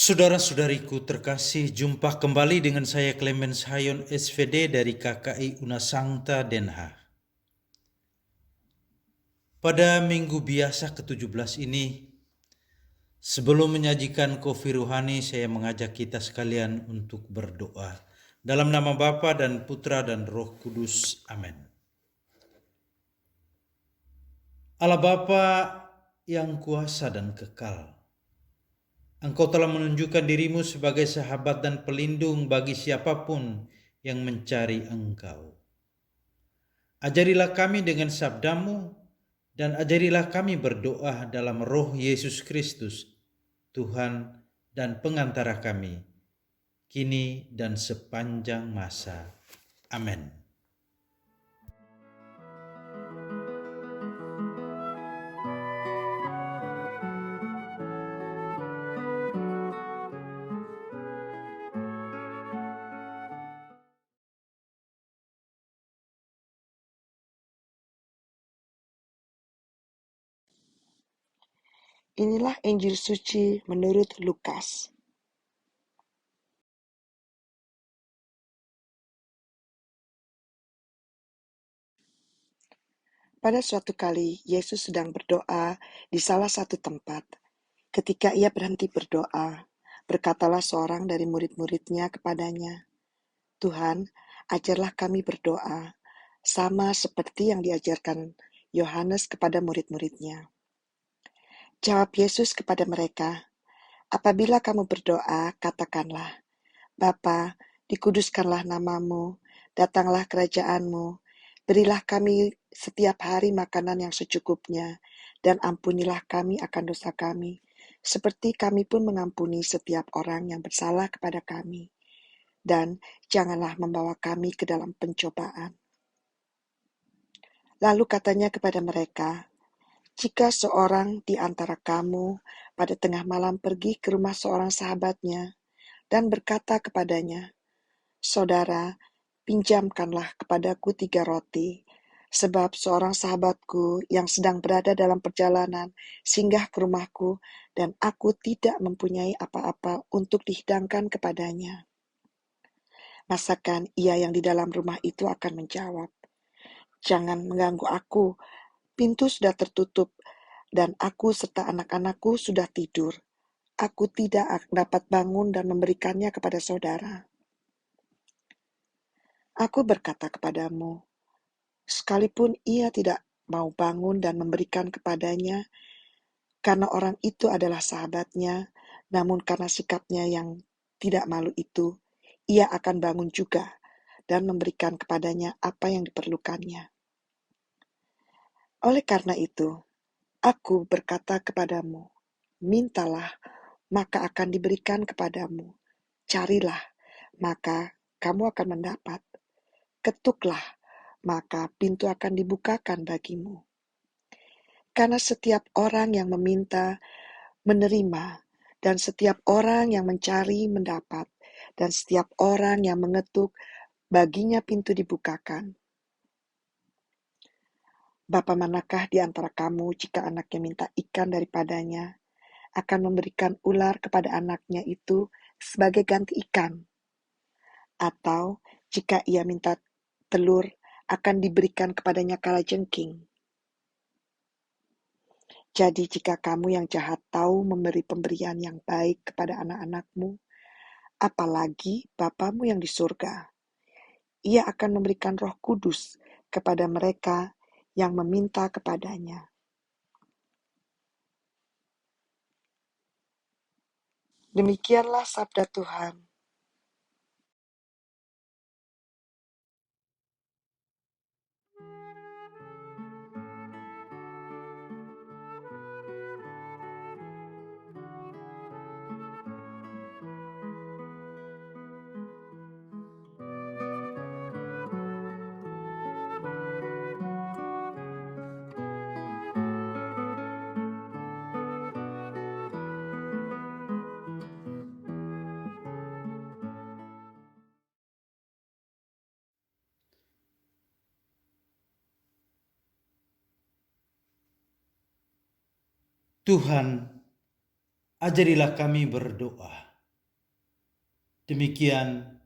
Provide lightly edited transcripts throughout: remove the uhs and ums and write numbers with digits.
Saudara-saudariku terkasih, jumpa kembali dengan saya Clemens Hayon SVD dari KKI Unasangta Den Haag. Pada minggu biasa ke-17 ini, sebelum menyajikan kopi ruhani, saya mengajak kita sekalian untuk berdoa. Dalam nama Bapa dan Putra dan Roh Kudus. Amin. Allah Bapa yang kuasa dan kekal, Engkau telah menunjukkan dirimu sebagai sahabat dan pelindung bagi siapapun yang mencari Engkau. Ajarilah kami dengan sabdamu dan ajarilah kami berdoa dalam roh Yesus Kristus, Tuhan dan pengantara kami, kini dan sepanjang masa. Amin. Inilah Injil suci menurut Lukas. Pada suatu kali, Yesus sedang berdoa di salah satu tempat. Ketika ia berhenti berdoa, berkatalah seorang dari murid-muridnya kepadanya, "Tuhan, ajarlah kami berdoa, sama seperti yang diajarkan Yohanes kepada murid-muridnya." Jawab Yesus kepada mereka, "Apabila kamu berdoa, katakanlah, Bapa, dikuduskanlah namamu, datanglah kerajaanmu, berilah kami setiap hari makanan yang secukupnya, dan ampunilah kami akan dosa kami, seperti kami pun mengampuni setiap orang yang bersalah kepada kami. Dan janganlah membawa kami ke dalam pencobaan." Lalu katanya kepada mereka, "Jika seorang di antara kamu pada tengah malam pergi ke rumah seorang sahabatnya dan berkata kepadanya, 'Saudara, pinjamkanlah kepadaku 3 roti, sebab seorang sahabatku yang sedang berada dalam perjalanan singgah ke rumahku dan aku tidak mempunyai apa-apa untuk dihidangkan kepadanya.' Masakan ia yang di dalam rumah itu akan menjawab, 'Jangan mengganggu aku, pintu sudah tertutup dan aku serta anak-anakku sudah tidur. Aku tidak dapat bangun dan memberikannya kepada saudara.' Aku berkata kepadamu, sekalipun ia tidak mau bangun dan memberikan kepadanya, karena orang itu adalah sahabatnya, namun karena sikapnya yang tidak malu itu, ia akan bangun juga dan memberikan kepadanya apa yang diperlukannya. Oleh karena itu, aku berkata kepadamu, mintalah, maka akan diberikan kepadamu. Carilah, maka kamu akan mendapat. Ketuklah, maka pintu akan dibukakan bagimu. Karena setiap orang yang meminta, menerima, dan setiap orang yang mencari, mendapat, dan setiap orang yang mengetuk, baginya pintu dibukakan. Bapa manakah di antara kamu jika anaknya minta ikan daripadanya, akan memberikan ular kepada anaknya itu sebagai ganti ikan? Atau jika ia minta telur, akan diberikan kepadanya kalajengking? Jadi jika kamu yang jahat tahu memberi pemberian yang baik kepada anak-anakmu, apalagi Bapamu yang di surga, ia akan memberikan Roh Kudus kepada mereka yang meminta kepadanya." Demikianlah sabda Tuhan. Tuhan, ajarilah kami berdoa Demikian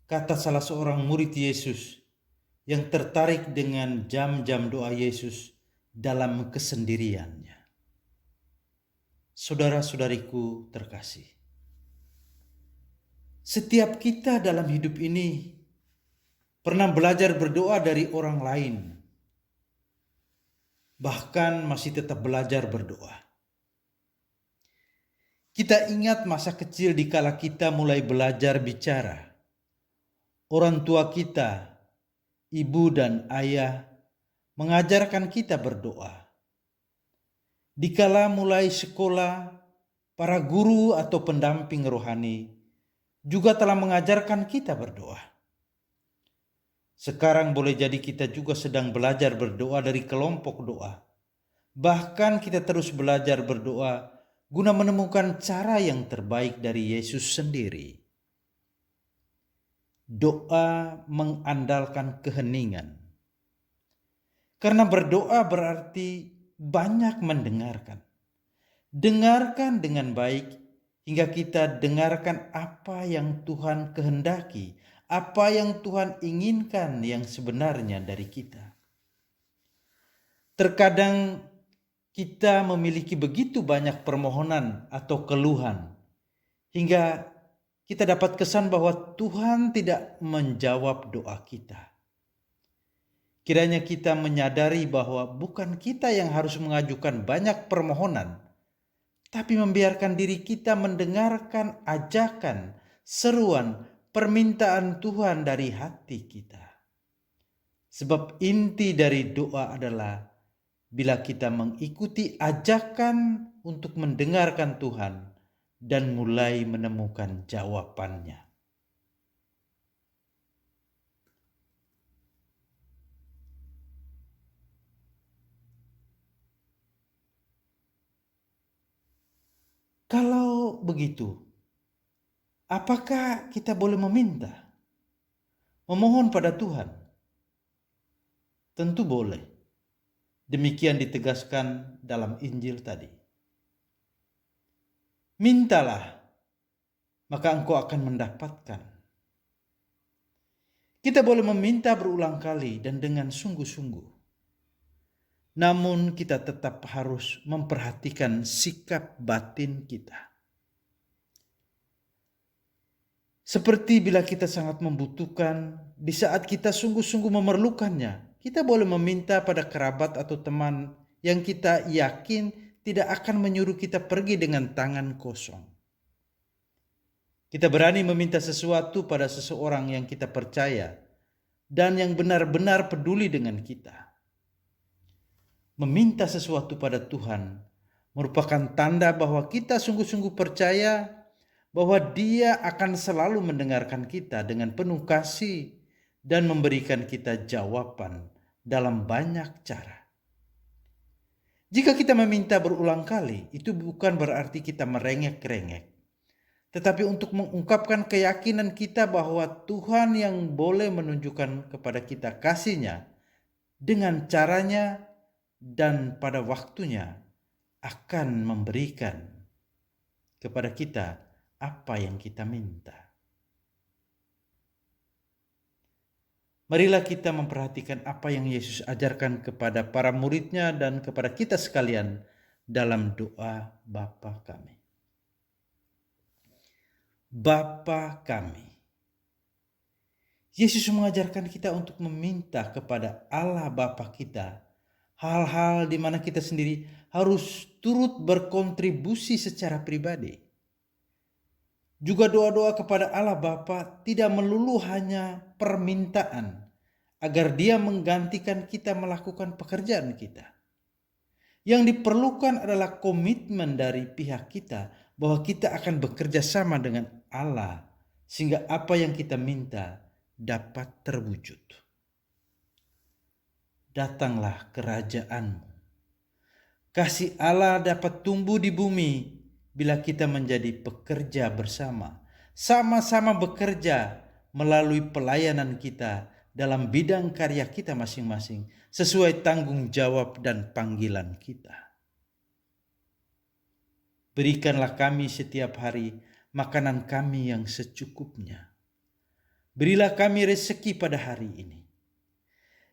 kata salah seorang murid Yesus yang tertarik dengan jam-jam doa Yesus dalam kesendiriannya. Saudara-saudariku terkasih, setiap kita dalam hidup ini pernah belajar berdoa dari orang lain, bahkan masih tetap belajar berdoa. Kita ingat masa kecil di kala kita mulai belajar bicara. Orang tua kita, ibu dan ayah, mengajarkan kita berdoa. Dikala mulai sekolah, para guru atau pendamping rohani juga telah mengajarkan kita berdoa. Sekarang boleh jadi kita juga sedang belajar berdoa dari kelompok doa. Bahkan kita terus belajar berdoa guna menemukan cara yang terbaik dari Yesus sendiri. Doa mengandalkan keheningan. Karena berdoa berarti banyak mendengarkan. Dengarkan dengan baik hingga kita dengarkan apa yang Tuhan kehendaki, apa yang Tuhan inginkan yang sebenarnya dari kita. Terkadang kita memiliki begitu banyak permohonan atau keluhan hingga kita dapat kesan bahwa Tuhan tidak menjawab doa kita. Kiranya kita menyadari bahwa bukan kita yang harus mengajukan banyak permohonan, tapi membiarkan diri kita mendengarkan ajakan, seruan, permintaan Tuhan dari hati kita. Sebab inti dari doa adalah bila kita mengikuti ajakan untuk mendengarkan Tuhan dan mulai menemukan jawabannya. Kalau begitu, apakah kita boleh meminta, memohon pada Tuhan? Tentu boleh. Demikian ditegaskan dalam Injil tadi. Mintalah, maka engkau akan mendapatkan. Kita boleh meminta berulang kali dan dengan sungguh-sungguh. Namun kita tetap harus memperhatikan sikap batin kita. Seperti bila kita sangat membutuhkan, di saat kita sungguh-sungguh memerlukannya, kita boleh meminta pada kerabat atau teman yang kita yakin tidak akan menyuruh kita pergi dengan tangan kosong. Kita berani meminta sesuatu pada seseorang yang kita percaya dan yang benar-benar peduli dengan kita. Meminta sesuatu pada Tuhan merupakan tanda bahwa kita sungguh-sungguh percaya bahwa Dia akan selalu mendengarkan kita dengan penuh kasih dan memberikan kita jawaban dalam banyak cara. Jika kita meminta berulang kali, itu bukan berarti kita merengek-rengek, tetapi untuk mengungkapkan keyakinan kita bahwa Tuhan yang boleh menunjukkan kepada kita kasih-Nya dengan caranya dan pada waktunya akan memberikan kepada kita apa yang kita minta. Marilah kita memperhatikan apa yang Yesus ajarkan kepada para murid-Nya dan kepada kita sekalian dalam doa Bapa kami. Bapa kami. Yesus mengajarkan kita untuk meminta kepada Allah Bapa kita hal-hal di mana kita sendiri harus turut berkontribusi secara pribadi. Juga doa-doa kepada Allah Bapa tidak melulu hanya permintaan agar Dia menggantikan kita melakukan pekerjaan kita. Yang diperlukan adalah komitmen dari pihak kita bahwa kita akan bekerja sama dengan Allah sehingga apa yang kita minta dapat terwujud. Datanglah kerajaan-Mu. Kasih Allah dapat tumbuh di bumi bila kita menjadi pekerja bersama, sama-sama bekerja melalui pelayanan kita dalam bidang karya kita masing-masing, sesuai tanggung jawab dan panggilan kita. Berikanlah kami setiap hari makanan kami yang secukupnya. Berilah kami rezeki pada hari ini.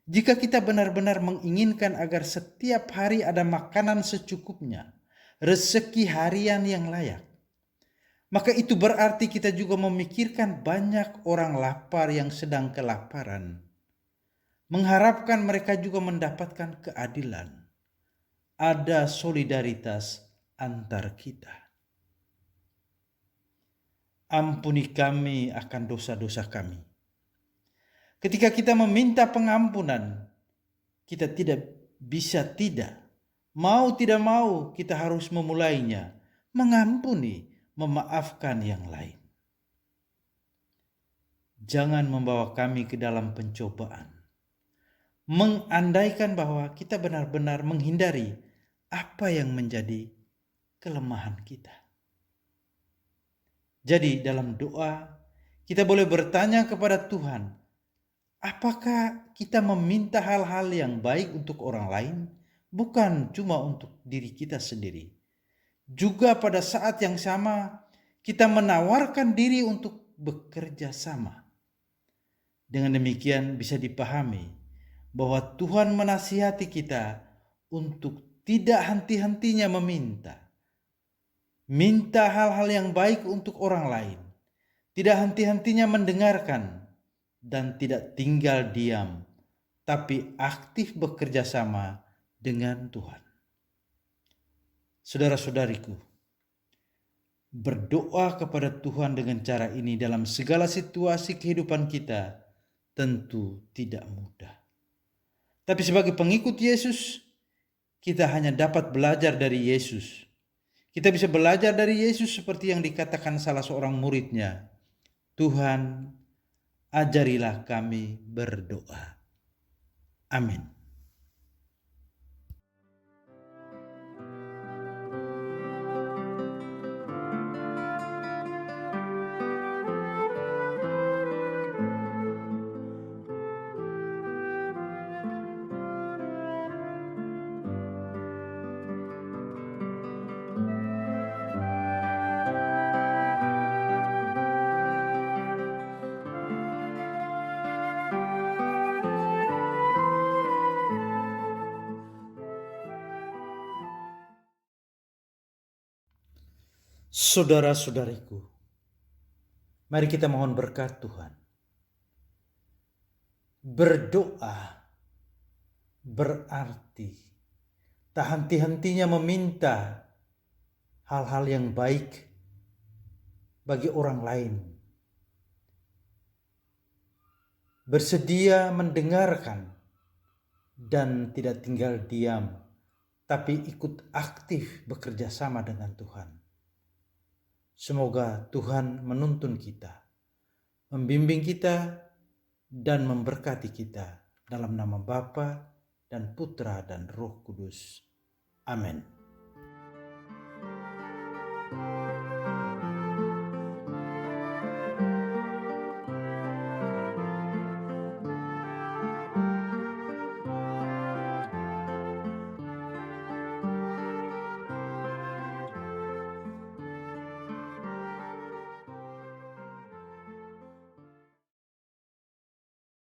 Jika kita benar-benar menginginkan agar setiap hari ada makanan secukupnya, rezeki harian yang layak, maka itu berarti kita juga memikirkan banyak orang lapar yang sedang kelaparan, mengharapkan mereka juga mendapatkan keadilan. Ada solidaritas antar kita. Ampuni kami akan dosa-dosa kami. Ketika kita meminta pengampunan, kita tidak bisa tidak. Mau tidak mau kita harus memulainya. Mengampuni, memaafkan yang lain. Jangan membawa kami ke dalam pencobaan. Mengandaikan bahwa kita benar-benar menghindari apa yang menjadi kelemahan kita. Jadi dalam doa kita boleh bertanya kepada Tuhan, apakah kita meminta hal-hal yang baik untuk orang lain, bukan cuma untuk diri kita sendiri. Juga pada saat yang sama, kita menawarkan diri untuk bekerja sama. Dengan demikian bisa dipahami bahwa Tuhan menasihati kita untuk tidak henti-hentinya meminta. Minta hal-hal yang baik untuk orang lain. Tidak henti-hentinya mendengarkan. Dan tidak tinggal diam, tapi aktif bekerja sama dengan Tuhan. Saudara-saudariku, berdoa kepada Tuhan dengan cara ini dalam segala situasi kehidupan kita tentu tidak mudah. Tapi sebagai pengikut Yesus, kita hanya dapat belajar dari Yesus. Kita bisa belajar dari Yesus seperti yang dikatakan salah seorang muridnya, Tuhan, ajarilah kami berdoa. Amin. Saudara-saudariku, mari kita mohon berkat Tuhan. Berdoa berarti tak henti-hentinya meminta hal-hal yang baik bagi orang lain. Bersedia mendengarkan dan tidak tinggal diam, tapi ikut aktif bekerja sama dengan Tuhan. Semoga Tuhan menuntun kita, membimbing kita, dan memberkati kita dalam nama Bapa dan Putra dan Roh Kudus. Amin.